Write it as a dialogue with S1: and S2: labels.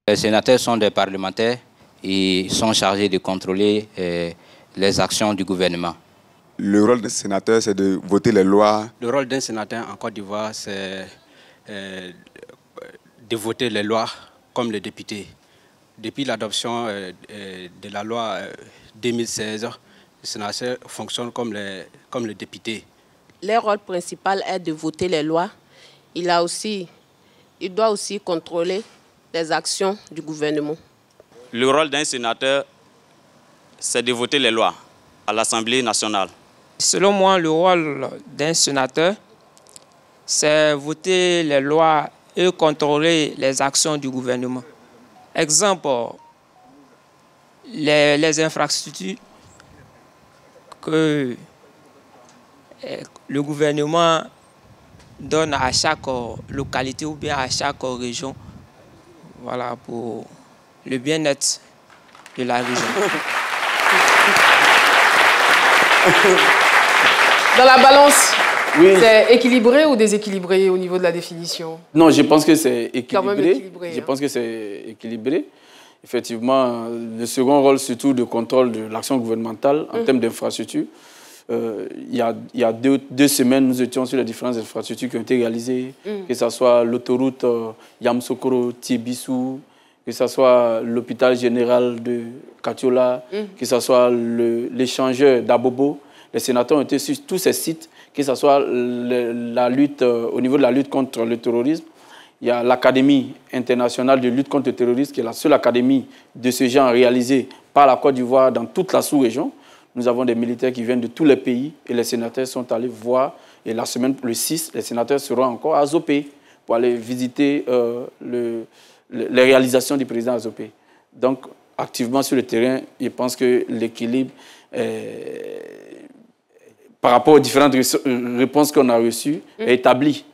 S1: Les sénateurs sont des parlementaires et sont chargés de contrôler les actions du gouvernement.
S2: Le rôle des sénateurs, c'est de voter les lois.
S3: Le rôle d'un sénateur en Côte d'Ivoire, c'est de voter les lois comme les députés. Depuis l'adoption de la loi 2016, le sénateur fonctionne comme les députés.
S4: Leur rôle principal est de voter les lois. Il doit aussi contrôler les actions du gouvernement.
S5: Le rôle d'un sénateur, c'est de voter les lois à l'Assemblée nationale.
S6: Selon moi, le rôle d'un sénateur, c'est voter les lois et contrôler les actions du gouvernement. Exemple, les infrastructures que le gouvernement donne à chaque localité ou bien à chaque région, voilà, pour le bien-être de la région.
S7: Dans la balance, oui. C'est équilibré ou déséquilibré au niveau de la définition?
S8: Non, je pense que c'est équilibré.
S7: Quand même équilibré.
S8: Je pense que c'est équilibré. Effectivement, le second rôle, surtout de contrôle de l'action gouvernementale en termes d'infrastructure. Il y a deux semaines, nous étions sur les différentes infrastructures qui ont été réalisées, que ce soit l'autoroute Yamsoukro-Tiebissou, que ce soit l'hôpital général de Katiola, que ce soit l'échangeur d'Abobo. Les sénateurs ont été sur tous ces sites, que ce soit la lutte, au niveau de la lutte contre le terrorisme. Il y a l'Académie internationale de lutte contre le terrorisme, qui est la seule académie de ce genre réalisée par la Côte d'Ivoire dans toute la sous-région. Nous avons des militaires qui viennent de tous les pays et les sénateurs sont allés voir. Et la semaine, le 6, les sénateurs seront encore à Zopé pour aller visiter les réalisations du président Zopé. Donc, activement sur le terrain, je pense que l'équilibre, par rapport aux différentes réponses qu'on a reçues, est établi.